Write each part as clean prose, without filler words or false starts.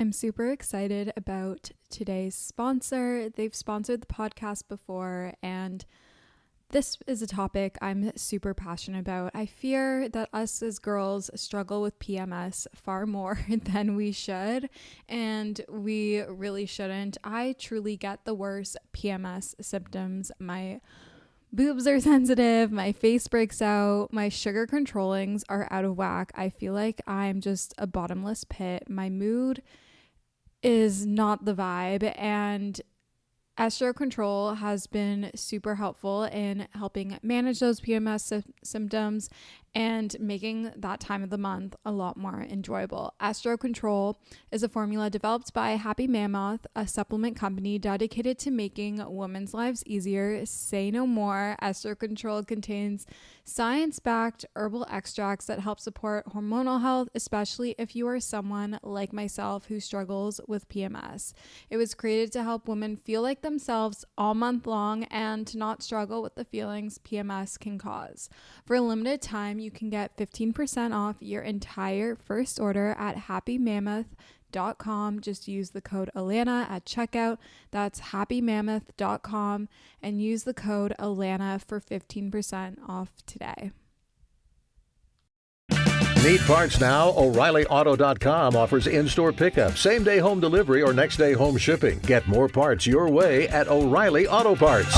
I'm super excited about today's sponsor. They've sponsored the podcast before, and this is a topic I'm super passionate about. I fear that us as girls struggle with PMS far more than we should, and we really shouldn't. I truly get the worst PMS symptoms. My boobs are sensitive, my face breaks out, my sugar controllings are out of whack. I feel like I'm just a bottomless pit. My mood is not the vibe, and Estro Control has been super helpful in helping manage those PMS symptoms and making that time of the month a lot more enjoyable. Estro Control is a formula developed by Happy Mammoth, a supplement company dedicated to making women's lives easier. Say no more. Estro Control contains science-backed herbal extracts that help support hormonal health, especially if you are someone like myself who struggles with PMS. It was created to help women feel like themselves all month long and to not struggle with the feelings PMS can cause. For a limited time, you can get 15% off your entire first order at happymammoth.com. Just use the code Alana at checkout. That's happymammoth.com and use the code Alana for 15% off today. Need parts now? O'ReillyAuto.com offers in-store pickup, same-day home delivery, or next-day home shipping. Get more parts your way at O'Reilly Auto Parts.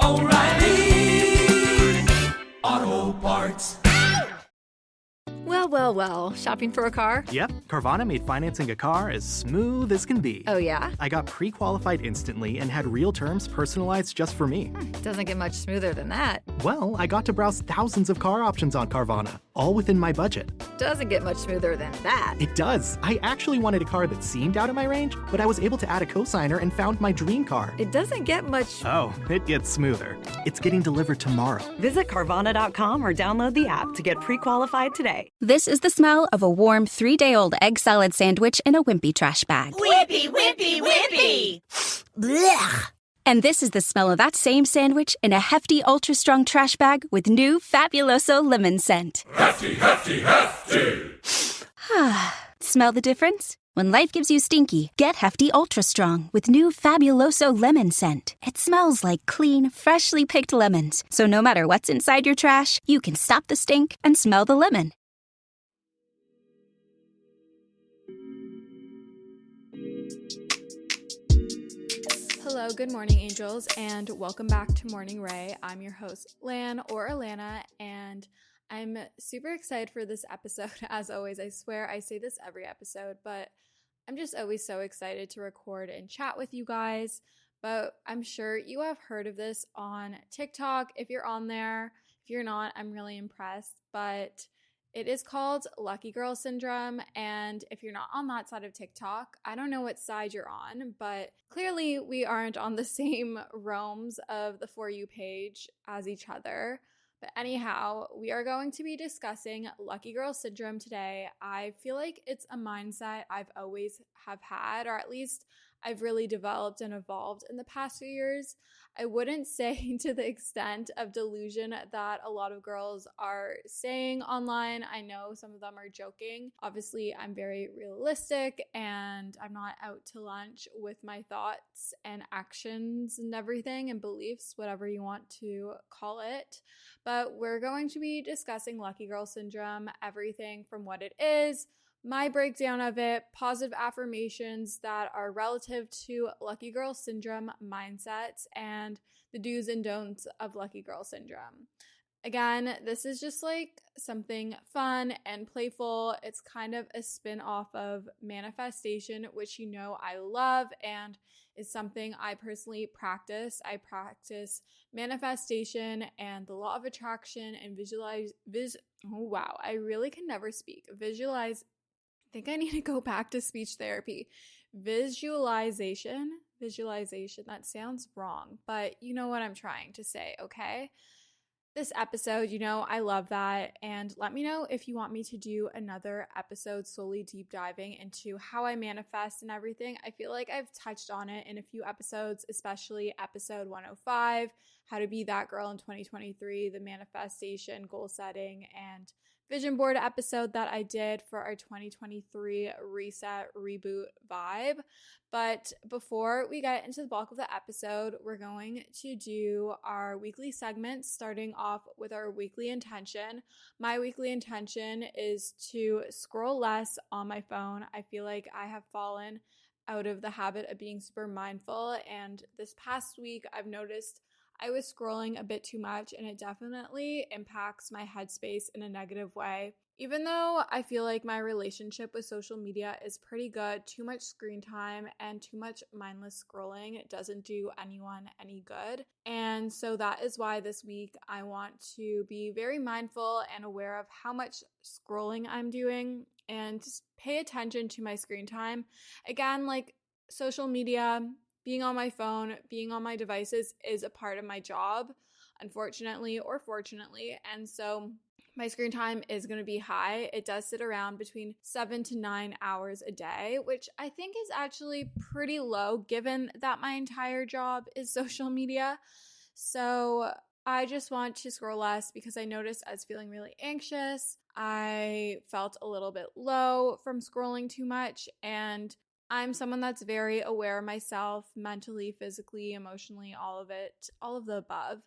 O'Reilly Auto Parts. Well, shopping for a car? Yep, Carvana made financing a car as smooth as can be. Oh yeah? I got pre-qualified instantly and had real terms personalized just for me. Doesn't get much smoother than that. Well, I got to browse thousands of car options on Carvana, all within my budget. Doesn't get much smoother than that. It does. I actually wanted a car that seemed out of my range, but I was able to add a cosigner and found my dream car. It doesn't get much... Oh, it gets smoother. It's getting delivered tomorrow. Visit Carvana.com or download the app to get pre-qualified today. This is the smell of a warm 3-day-old egg salad sandwich in a wimpy trash bag. Wimpy, wimpy, wimpy! Blech! And this is the smell of that same sandwich in a hefty, ultra-strong trash bag with new Fabuloso lemon scent. Hefty, hefty, hefty! Smell the difference? When life gives you stinky, get Hefty Ultra Strong with new Fabuloso lemon scent. It smells like clean, freshly picked lemons. So no matter what's inside your trash, you can stop the stink and smell the lemon. Hello, good morning, angels, and welcome back to Morning Ray. I'm your host, Lan or Alana, and I'm super excited for this episode. As always, I swear I say this every episode, but I'm just always so excited to record and chat with you guys. But I'm sure you have heard of this on TikTok. If you're on there, if you're not, I'm really impressed. But it is called Lucky Girl Syndrome, and if you're not on that side of TikTok, I don't know what side you're on, but clearly we aren't on the same realms of the For You page as each other. But anyhow, we are going to be discussing Lucky Girl Syndrome today. I feel like it's a mindset I've always have had, or at least I've really developed and evolved in the past few years. I wouldn't say to the extent of delusion that a lot of girls are saying online. I know some of them are joking. Obviously, I'm very realistic and I'm not out to lunch with my thoughts and actions and everything and beliefs, whatever you want to call it. But we're going to be discussing Lucky Girl Syndrome, everything from what it is, my breakdown of it, positive affirmations that are relative to Lucky Girl Syndrome mindsets, and the do's and don'ts of Lucky Girl Syndrome. Again, this is just like something fun and playful. It's kind of a spin-off of manifestation, which you know I love and is something I personally practice. I practice manifestation and the law of attraction and I really can never speak. I think I need to go back to speech therapy. Visualization, that sounds wrong, but you know what I'm trying to say, okay? This episode, you know, I love that, and let me know if you want me to do another episode solely deep diving into how I manifest and everything. I feel like I've touched on it in a few episodes, especially episode 105, how to be that girl in 2023, the manifestation, goal setting, and vision board episode that I did for our 2023 reset reboot vibe. But before we get into the bulk of the episode, we're going to do our weekly segments, starting off with our weekly intention. My weekly intention is to scroll less on my phone. I feel like I have fallen out of the habit of being super mindful, and this past week I've noticed I was scrolling a bit too much, and it definitely impacts my headspace in a negative way. Even though I feel like my relationship with social media is pretty good, too much screen time and too much mindless scrolling doesn't do anyone any good. And so that is why this week I want to be very mindful and aware of how much scrolling I'm doing and just pay attention to my screen time. Again, like social media, being on my phone, being on my devices is a part of my job, unfortunately or fortunately. And so my screen time is going to be high. It does sit around between 7 to 9 hours a day, which I think is actually pretty low given that my entire job is social media. So I just want to scroll less because I noticed I was feeling really anxious. I felt a little bit low from scrolling too much, and I'm someone that's very aware of myself mentally, physically, emotionally, all of it, all of the above.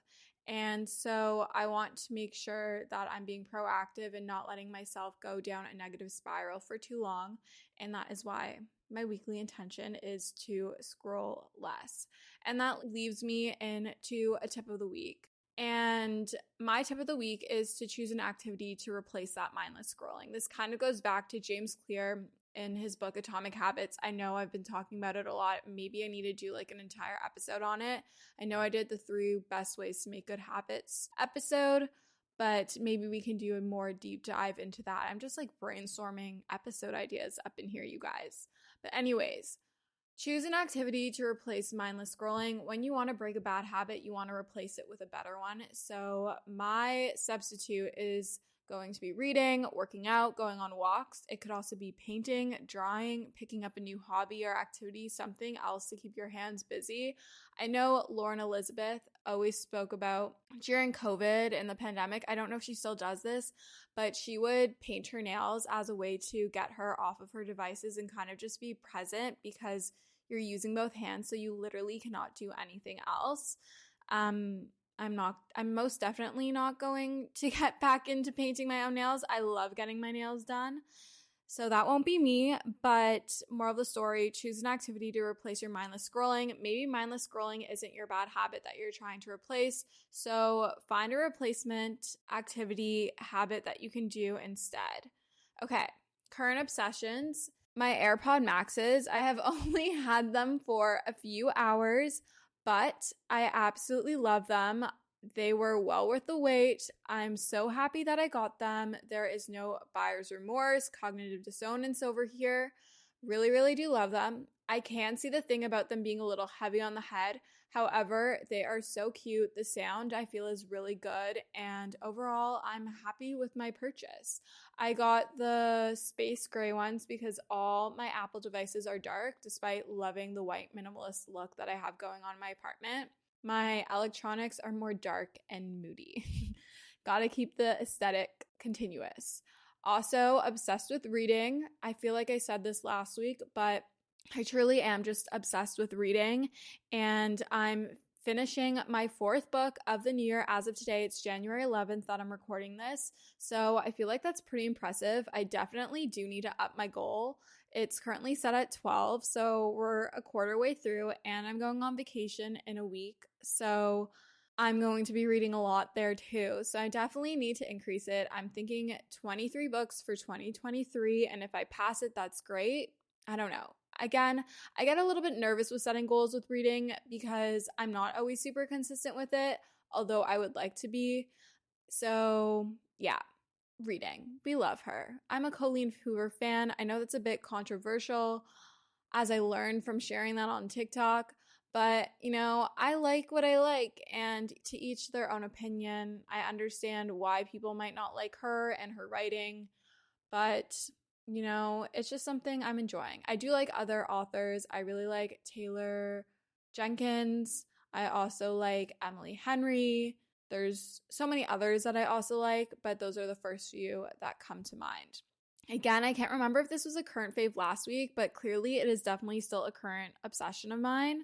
And so I want to make sure that I'm being proactive and not letting myself go down a negative spiral for too long. And that is why my weekly intention is to scroll less. And that leaves me into a tip of the week. And my tip of the week is to choose an activity to replace that mindless scrolling. This kind of goes back to James Clear in his book Atomic Habits. I know I've been talking about it a lot. Maybe I need to do like an entire episode on it. I know I did the 3 best ways to make good habits episode, but maybe we can do a more deep dive into that. I'm just like brainstorming episode ideas up in here, you guys. But anyways, choose an activity to replace mindless scrolling. When you want to break a bad habit, you want to replace it with a better one. So my substitute is going to be reading, working out, going on walks. It could also be painting, drawing, picking up a new hobby or activity, something else to keep your hands busy. I know Lauren Elizabeth always spoke about during COVID and the pandemic. I don't know if she still does this, but she would paint her nails as a way to get her off of her devices and kind of just be present because you're using both hands, so you literally cannot do anything else. I'm most definitely not going to get back into painting my own nails. I love getting my nails done. So that won't be me, but moral of the story, choose an activity to replace your mindless scrolling. Maybe mindless scrolling isn't your bad habit that you're trying to replace. So find a replacement activity habit that you can do instead. Okay, current obsessions. My AirPod Maxes, I have only had them for a few hours, but I absolutely love them. They were well worth the wait. I'm so happy that I got them. There is no buyer's remorse, cognitive dissonance over here. Really, really do love them. I can see the thing about them being a little heavy on the head. However, they are so cute. The sound I feel is really good. And overall, I'm happy with my purchase. I got the space gray ones because all my Apple devices are dark, despite loving the white minimalist look that I have going on in my apartment. My electronics are more dark and moody. Gotta keep the aesthetic continuous. Also, obsessed with reading. I feel like I said this last week, but I truly am just obsessed with reading, and I'm finishing my 4th book of the new year as of today. It's January 11th that I'm recording this, so I feel like that's pretty impressive. I definitely do need to up my goal. It's currently set at 12, so we're a quarter way through, and I'm going on vacation in a week, so I'm going to be reading a lot there too. So I definitely need to increase it. I'm thinking 23 books for 2023, and if I pass it, that's great. I don't know. Again, I get a little bit nervous with setting goals with reading because I'm not always super consistent with it, although I would like to be. So yeah, reading. We love her. I'm a Colleen Hoover fan. I know that's a bit controversial as I learned from sharing that on TikTok, but you know, I like what I like, and to each their own opinion. I understand why people might not like her and her writing, but you know, it's just something I'm enjoying. I do like other authors. I really like Taylor Jenkins. I also like Emily Henry. There's so many others that I also like, but those are the first few that come to mind. Again, I can't remember if this was a current fave last week, but clearly it is definitely still a current obsession of mine.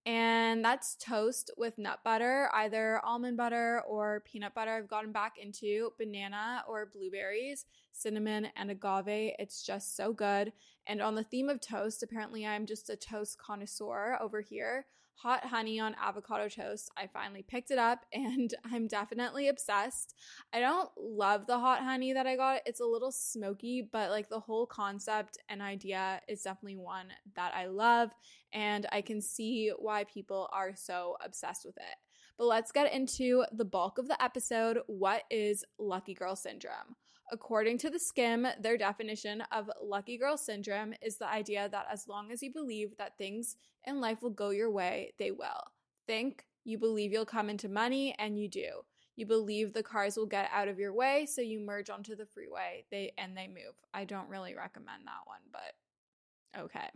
And that's toast with nut butter, either almond butter or peanut butter. I've gotten back into banana or blueberries, cinnamon, and agave. It's just so good. And on the theme of toast, apparently I'm just a toast connoisseur over here. Hot honey on avocado toast. I finally picked it up and I'm definitely obsessed. I don't love the hot honey that I got. It's a little smoky, but like the whole concept and idea is definitely one that I love, and I can see why people are so obsessed with it. But let's get into the bulk of the episode. What is Lucky Girl Syndrome? According to the Skim, their definition of Lucky Girl Syndrome is the idea that as long as you believe that things in life will go your way, they will. Think, you believe you'll come into money, and you do. You believe the cars will get out of your way, so you merge onto the freeway, they move. I don't really recommend that one, but okay.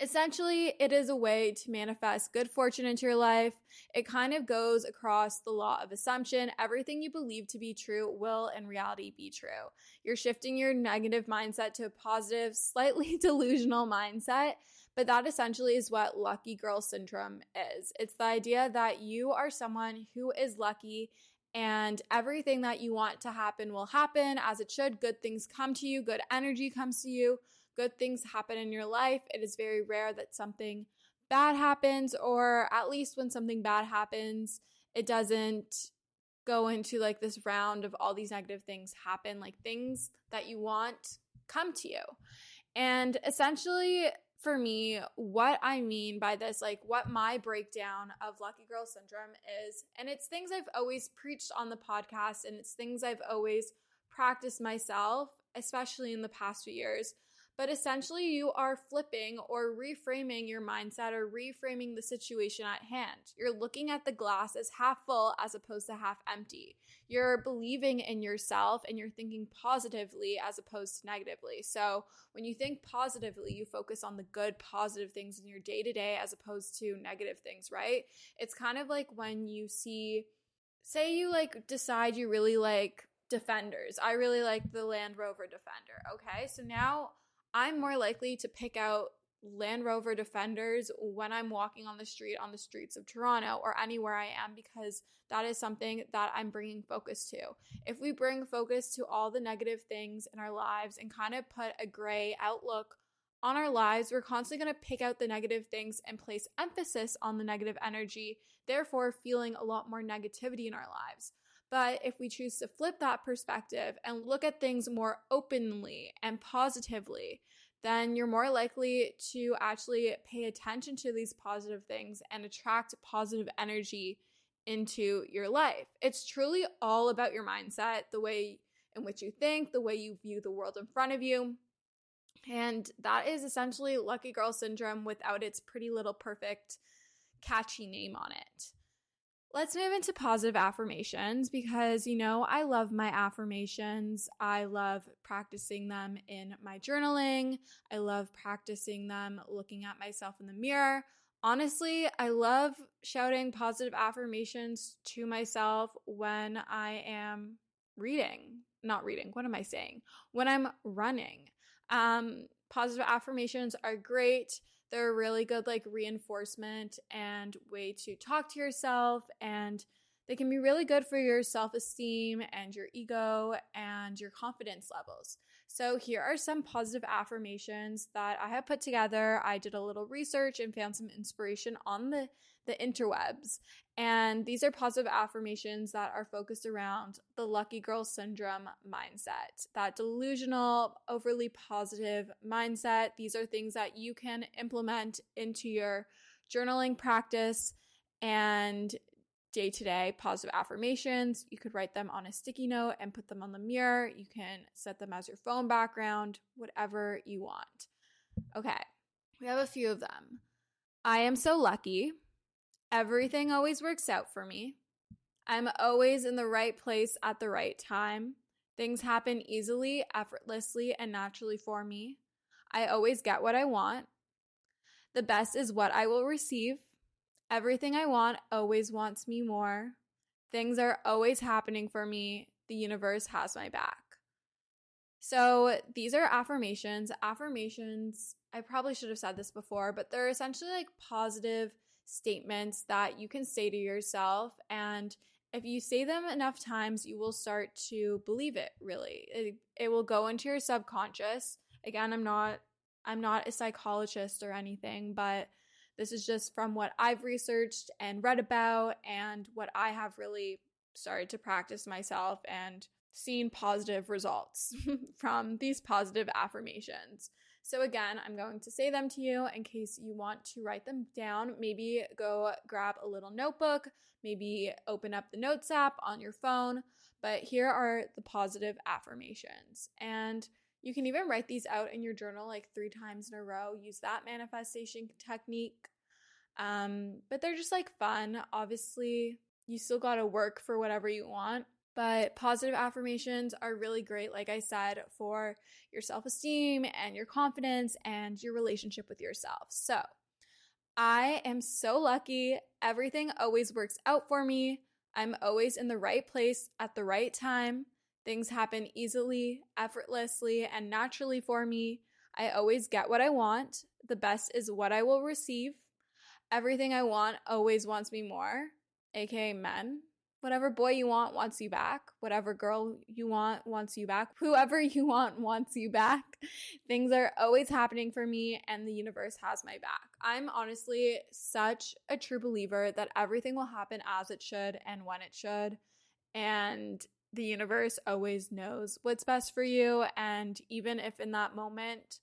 Essentially, it is a way to manifest good fortune into your life. It kind of goes across the law of assumption. Everything you believe to be true will in reality be true. You're shifting your negative mindset to a positive, slightly delusional mindset, but that essentially is what Lucky Girl Syndrome is. It's the idea that you are someone who is lucky and everything that you want to happen will happen as it should. Good things come to you, good energy comes to you. Good things happen in your life. It is very rare that something bad happens, or at least when something bad happens, it doesn't go into like this round of all these negative things happen. Like things that you want come to you. And essentially for me, what I mean by this, like what my breakdown of Lucky Girl Syndrome is, and it's things I've always preached on the podcast, and it's things I've always practiced myself, especially in the past few years. But essentially, you are flipping or reframing your mindset or reframing the situation at hand. You're looking at the glass as half full as opposed to half empty. You're believing in yourself and you're thinking positively as opposed to negatively. So when you think positively, you focus on the good, positive things in your day-to-day as opposed to negative things, right? It's kind of like when you see, say you like decide you really like Defenders. I really like the Land Rover Defender. Okay, so now I'm more likely to pick out Land Rover Defenders when I'm walking on the streets of Toronto or anywhere I am, because that is something that I'm bringing focus to. If we bring focus to all the negative things in our lives and kind of put a gray outlook on our lives, we're constantly going to pick out the negative things and place emphasis on the negative energy, therefore feeling a lot more negativity in our lives. But if we choose to flip that perspective and look at things more openly and positively, then you're more likely to actually pay attention to these positive things and attract positive energy into your life. It's truly all about your mindset, the way in which you think, the way you view the world in front of you. And that is essentially Lucky Girl Syndrome without its pretty little perfect catchy name on it. Let's move into positive affirmations because, you know, I love my affirmations. I love practicing them in my journaling. I love practicing them looking at myself in the mirror. Honestly, I love shouting positive affirmations to myself when I am when I'm running. Positive affirmations are great. They're a really good like reinforcement and way to talk to yourself, and they can be really good for your self-esteem and your ego and your confidence levels. So here are some positive affirmations that I have put together. I did a little research and found some inspiration on the interwebs. And these are positive affirmations that are focused around the Lucky Girl Syndrome mindset, that delusional, overly positive mindset. These are things that you can implement into your journaling practice and day-to-day positive affirmations. You could write them on a sticky note and put them on the mirror. You can set them as your phone background, whatever you want. Okay, we have a few of them. I am so lucky. Everything always works out for me. I'm always in the right place at the right time. Things happen easily, effortlessly, and naturally for me. I always get what I want. The best is what I will receive. Everything I want always wants me more. Things are always happening for me. The universe has my back. So these are affirmations. Affirmations, I probably should have said this before, but they're essentially like positive statements that you can say to yourself. And if you say them enough times, you will start to believe it, really. It will go into your subconscious. Again, I'm not a psychologist or anything, but this is just from what I've researched and read about and what I have really started to practice myself and seen positive results from these positive affirmations. So again, I'm going to say them to you in case you want to write them down. Maybe go grab a little notebook, maybe open up the Notes app on your phone. But here are the positive affirmations. And you can even write these out in your journal like 3 times in a row. Use that manifestation technique. But they're just like fun. Obviously, you still got to work for whatever you want. But positive affirmations are really great, like I said, for your self-esteem and your confidence and your relationship with yourself. So I am so lucky. Everything always works out for me. I'm always in the right place at the right time. Things happen easily, effortlessly, and naturally for me. I always get what I want. The best is what I will receive. Everything I want always wants me more, aka men. Whatever boy you want wants you back. Whatever girl you want wants you back. Whoever you want wants you back. Things are always happening for me and the universe has my back. I'm honestly such a true believer that everything will happen as it should and when it should. And the universe always knows what's best for you. And even if in that moment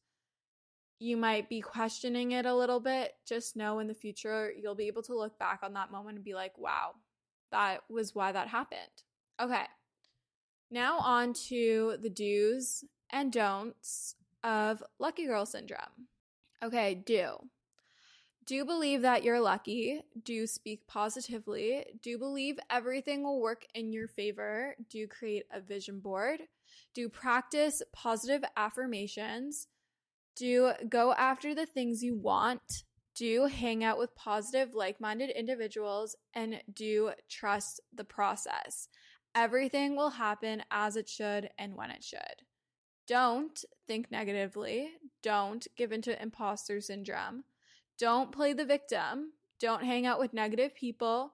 you might be questioning it a little bit, just know in the future you'll be able to look back on that moment and be like, wow, that was why that happened. Okay, now on to the do's and don'ts of lucky girl syndrome. Okay, do believe that you're lucky. Do speak positively. Do believe everything will work in your favor. Do create a vision board. Do practice positive affirmations. Do go after the things you want. Do hang out with positive, like-minded individuals, and do trust the process. Everything will happen as it should and when it should. Don't think negatively. Don't give into imposter syndrome. Don't play the victim. Don't hang out with negative people.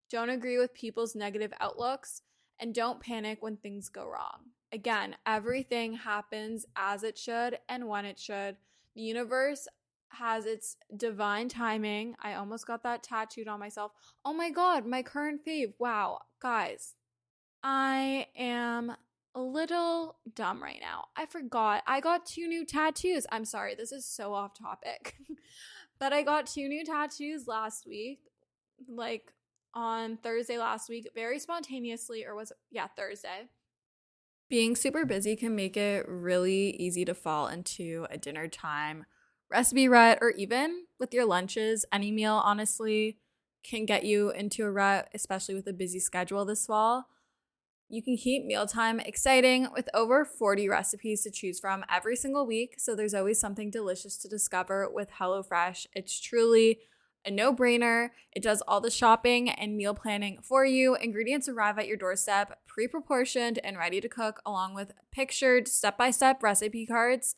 Don't agree with people's negative outlooks. And don't panic when things go wrong. Again, everything happens as it should and when it should. The universe has its divine timing. I almost got that tattooed on myself. Oh my God, my current fave. Wow, guys, I am a little dumb right now. I forgot. I got 2 new tattoos. I'm sorry, this is so off topic. But I got 2 new tattoos last week, like on Thursday last week, very spontaneously, or was it? Yeah, Thursday. Being super busy can make it really easy to fall into a dinner time recipe rut, or even with your lunches. Any meal, honestly, can get you into a rut, especially with a busy schedule this fall. You can keep mealtime exciting with over 40 recipes to choose from every single week, so there's always something delicious to discover with HelloFresh. It's truly a no-brainer. It does all the shopping and meal planning for you. Ingredients arrive at your doorstep, pre-proportioned and ready to cook, along with pictured step-by-step recipe cards.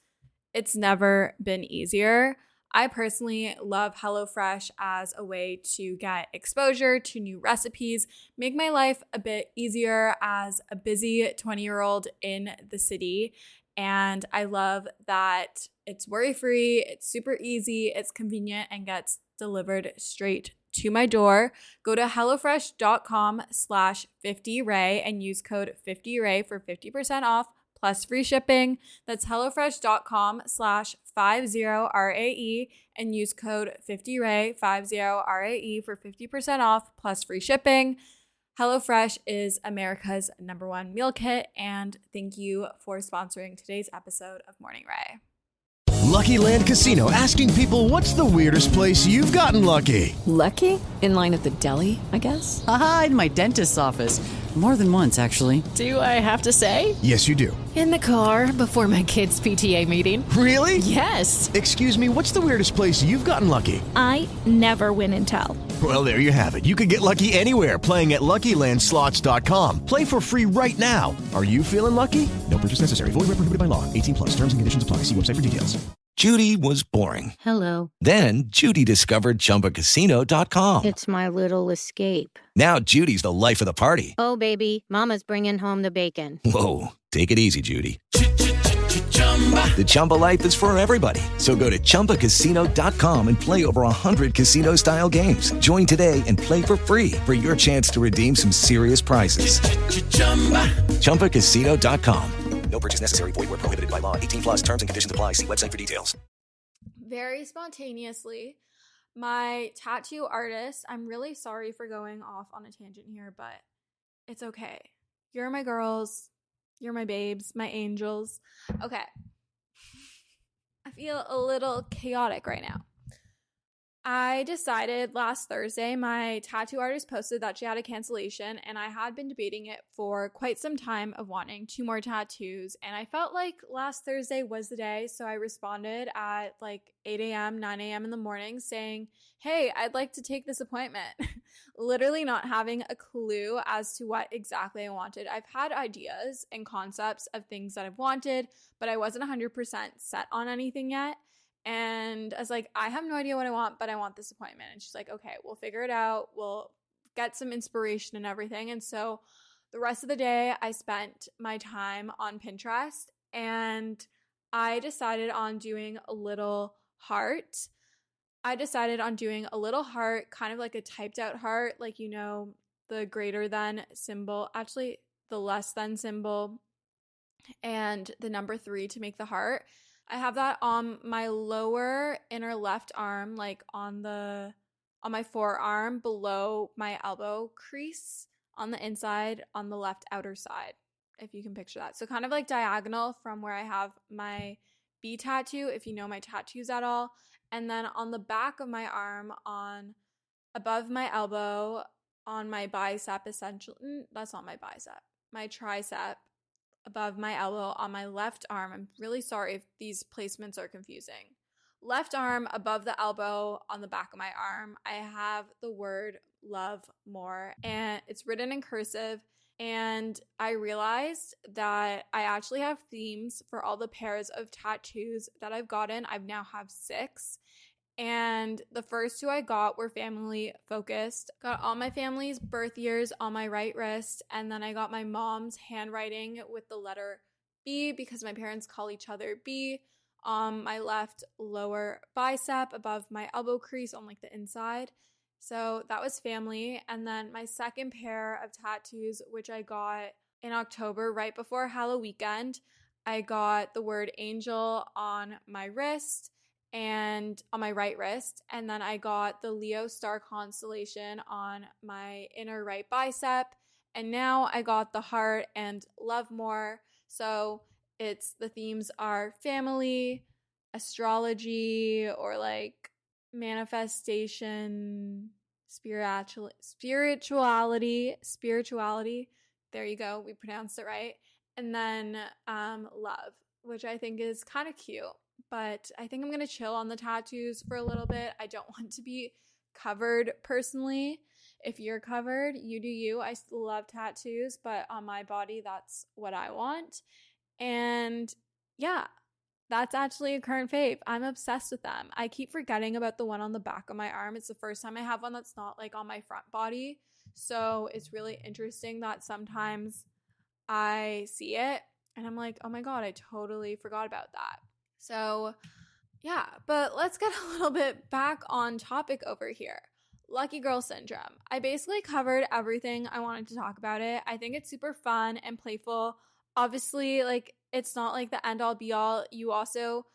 It's never been easier. I personally love HelloFresh as a way to get exposure to new recipes, make my life a bit easier as a busy 20-year-old in the city. And I love that it's worry-free, it's super easy, it's convenient, and gets delivered straight to my door. Go to HelloFresh.com/50Ray and use code 50Ray for 50% off plus free shipping. That's HelloFresh.com/50RAE and use code 50Ray, 50RAE for 50% off plus free shipping. HelloFresh is America's #1 meal kit, and thank you for sponsoring today's episode of Morning Ray. Lucky Land Casino, asking people, what's the weirdest place you've gotten lucky? Lucky? In line at the deli, I guess? Aha, in my dentist's office. More than once, actually. Do I have to say? Yes, you do. In the car before my kids' PTA meeting. Really? Yes. Excuse me, what's the weirdest place you've gotten lucky? I never win and tell. Well, there you have it. You can get lucky anywhere, playing at LuckyLandSlots.com. Play for free right now. Are you feeling lucky? No purchase necessary. Void where prohibited by law. 18 plus. Terms and conditions apply. See website for details. Judy was boring. Hello. Then Judy discovered ChumbaCasino.com. It's my little escape. Now Judy's the life of the party. Oh, baby, mama's bringing home the bacon. Whoa, take it easy, Judy. The Chumba life is for everybody. So go to ChumbaCasino.com and play over 100 casino-style games. Join today and play for free for your chance to redeem some serious prizes. ChumbaCasino.com. No purchase necessary. Void where prohibited by law. 18 plus. Terms and conditions apply. See website for details. Very spontaneously, my tattoo artist, I'm really sorry for going off on a tangent here, but it's okay. You're my girls. You're my babes, my angels. Okay. I feel a little chaotic right now. I decided last Thursday, my tattoo artist posted that she had a cancellation, and I had been debating it for quite some time of wanting 2 more tattoos, and I felt like last Thursday was the day, so I responded at like 8 a.m., 9 a.m. in the morning saying, hey, I'd like to take this appointment. Literally not having a clue as to what exactly I wanted. I've had ideas and concepts of things that I've wanted, but I wasn't 100% set on anything yet. And I was like, I have no idea what I want, but I want this appointment. And she's like, okay, we'll figure it out. We'll get some inspiration and everything. And so the rest of the day, I spent my time on Pinterest, and I decided on doing a little heart. I decided on doing a little heart, kind of like a typed out heart, like, you know, the greater than symbol, actually the less than symbol, and the number 3 to make the heart. I have that on my lower inner left arm, like on my forearm below my elbow crease on the inside on the left outer side, if you can picture that. So kind of like diagonal from where I have my B tattoo, if you know my tattoos at all. And then on the back of my arm, on above my elbow, on my bicep, essentially, that's not my bicep, my tricep, above my elbow on my left arm. I'm really sorry if these placements are confusing. Left arm above the elbow on the back of my arm, I have the word love more, and it's written in cursive. And I realized that I actually have themes for all the pairs of tattoos that I've gotten. I now have 6. And the first 2 I got were family focused. Got all my family's birth years on my right wrist, and then I got my mom's handwriting with the letter B because my parents call each other B on my left lower bicep above my elbow crease on like the inside. So that was family. And then my second pair of tattoos, which I got in October right before Halloween weekend, I got the word angel on my wrist and on my right wrist, and then I got the Leo star constellation on my inner right bicep, and now I got the heart and love more. So it's the themes are family, astrology, or like manifestation, spirituality. There you go, we pronounced it right. And then love, which I think is kind of cute. But I think I'm going to chill on the tattoos for a little bit. I don't want to be covered personally. If you're covered, you do you. I still love tattoos, but on my body, that's what I want. And yeah, that's actually a current fave. I'm obsessed with them. I keep forgetting about the one on the back of my arm. It's the first time I have one that's not like on my front body. So it's really interesting that sometimes I see it and I'm like, oh my God, I totally forgot about that. So yeah, but let's get a little bit back on topic over here. Lucky girl syndrome. I basically covered everything I wanted to talk about it. I think it's super fun and playful. Obviously, like, it's not like the end all be all. You also,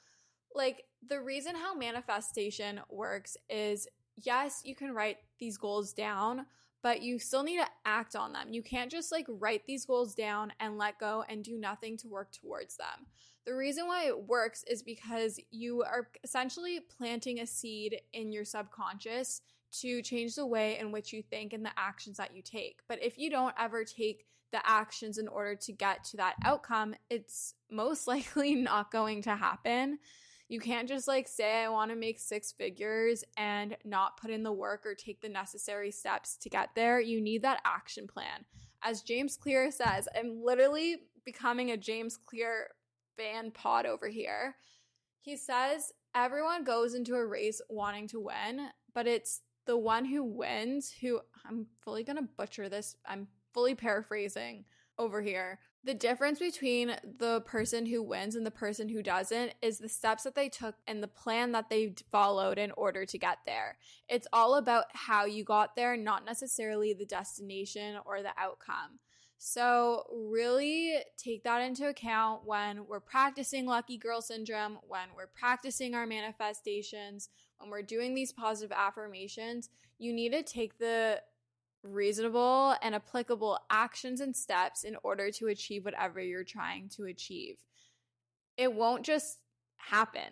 like, the reason how manifestation works is, yes, you can write these goals down, but you still need to act on them. You can't just like write these goals down and let go and do nothing to work towards them. The reason why it works is because you are essentially planting a seed in your subconscious to change the way in which you think and the actions that you take. But if you don't ever take the actions in order to get to that outcome, it's most likely not going to happen. You can't just like say, I want to make 6 figures and not put in the work or take the necessary steps to get there. You need that action plan. As James Clear says, I'm literally becoming a James Clear fan pod over here. He says, everyone goes into a race wanting to win, but it's the one who wins who, I'm fully going to butcher this, I'm fully paraphrasing over here. The difference between the person who wins and the person who doesn't is the steps that they took and the plan that they followed in order to get there. It's all about how you got there, not necessarily the destination or the outcome. So really take that into account when we're practicing Lucky Girl Syndrome, when we're practicing our manifestations, when we're doing these positive affirmations. You need to take the reasonable and applicable actions and steps in order to achieve whatever you're trying to achieve. It won't just happen.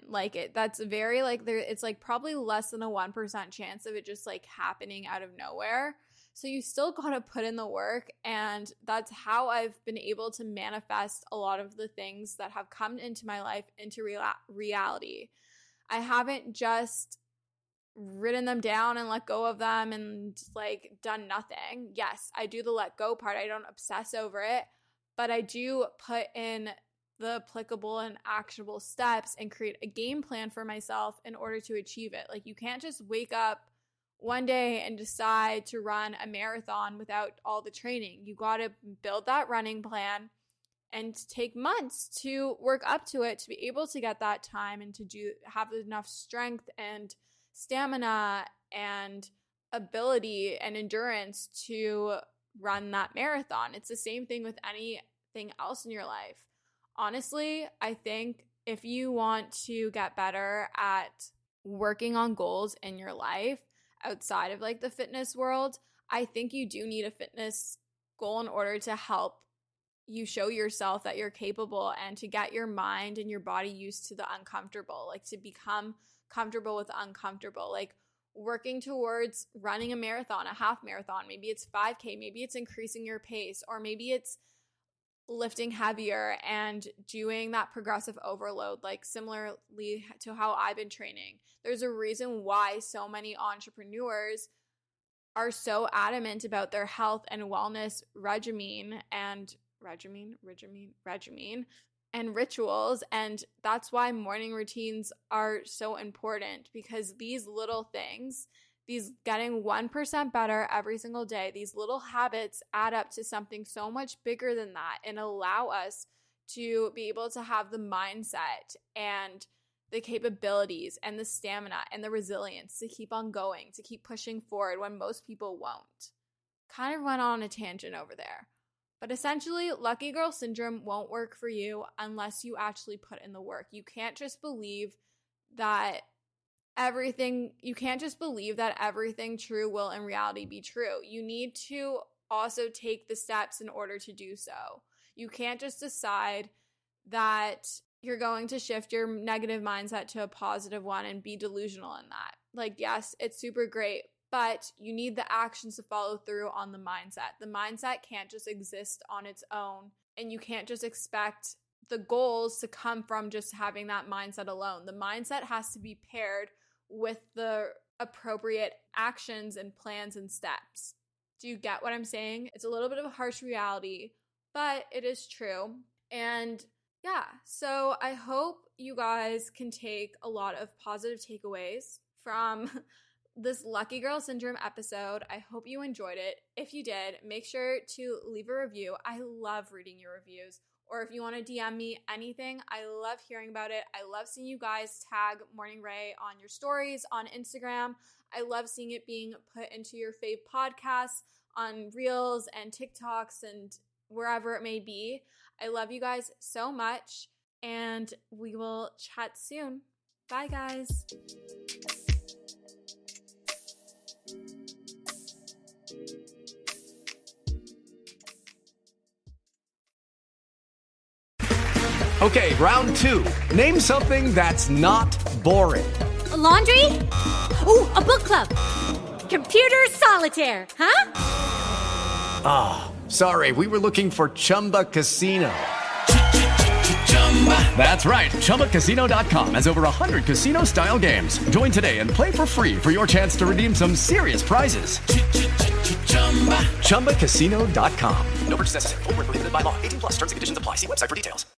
That's very it's like probably less than a 1% chance of it just like happening out of nowhere. So you still got to put in the work, and that's how I've been able to manifest a lot of the things that have come into my life into reality. I haven't just written them down and let go of them and like done nothing. Yes, I do the let go part. I don't obsess over it, but I do put in the applicable and actionable steps and create a game plan for myself in order to achieve it. Like, you can't just wake up one day and decide to run a marathon without all the training. You got to build that running plan and take months to work up to it to be able to get that time and to have enough strength and stamina and ability and endurance to run that marathon. It's the same thing with anything else in your life. Honestly, I think if you want to get better at working on goals in your life outside of like the fitness world, I think you do need a fitness goal in order to help you show yourself that you're capable and to get your mind and your body used to the uncomfortable, like to become comfortable with the uncomfortable, like working towards running a marathon, a half marathon. Maybe it's 5K, maybe it's increasing your pace, or maybe it's lifting heavier and doing that progressive overload, like similarly to how I've been training. There's a reason why so many entrepreneurs are so adamant about their health and wellness regimen and rituals. And that's why morning routines are so important, because these little things, these getting 1% better every single day, these little habits add up to something so much bigger than that and allow us to be able to have the mindset and the capabilities and the stamina and the resilience to keep on going, to keep pushing forward when most people won't. Kind of went on a tangent over there. But essentially, Lucky Girl Syndrome won't work for you unless you actually put in the work. You can't just believe that everything true will in reality be true. You need to also take the steps in order to do so. You can't just decide that you're going to shift your negative mindset to a positive one and be delusional in that. Like, yes, it's super great, but you need the actions to follow through on the mindset. The mindset can't just exist on its own, and you can't just expect the goals to come from just having that mindset alone. The mindset has to be paired with the appropriate actions and plans and steps. Do you get what I'm saying? It's a little bit of a harsh reality, but it is true. And yeah, so I hope you guys can take a lot of positive takeaways from this Lucky Girl Syndrome episode. I hope you enjoyed it. If you did, make sure to leave a review. I love reading your reviews. Or if you want to DM me anything, I love hearing about it. I love seeing you guys tag Morning Ray on your stories on Instagram. I love seeing it being put into your fave podcasts on Reels and TikToks and wherever it may be. I love you guys so much, and we will chat soon. Bye, guys. Okay, round 2. Name something that's not boring. A laundry? Ooh, a book club. Computer solitaire, huh? Ah, Sorry, we were looking for Chumba Casino. That's right. ChumbaCasino.com has over 100 casino-style games. Join today and play for free for your chance to redeem some serious prizes. ChumbaCasino.com. No purchase necessary. Void where prohibited by law. 18+ terms and conditions apply. See website for details.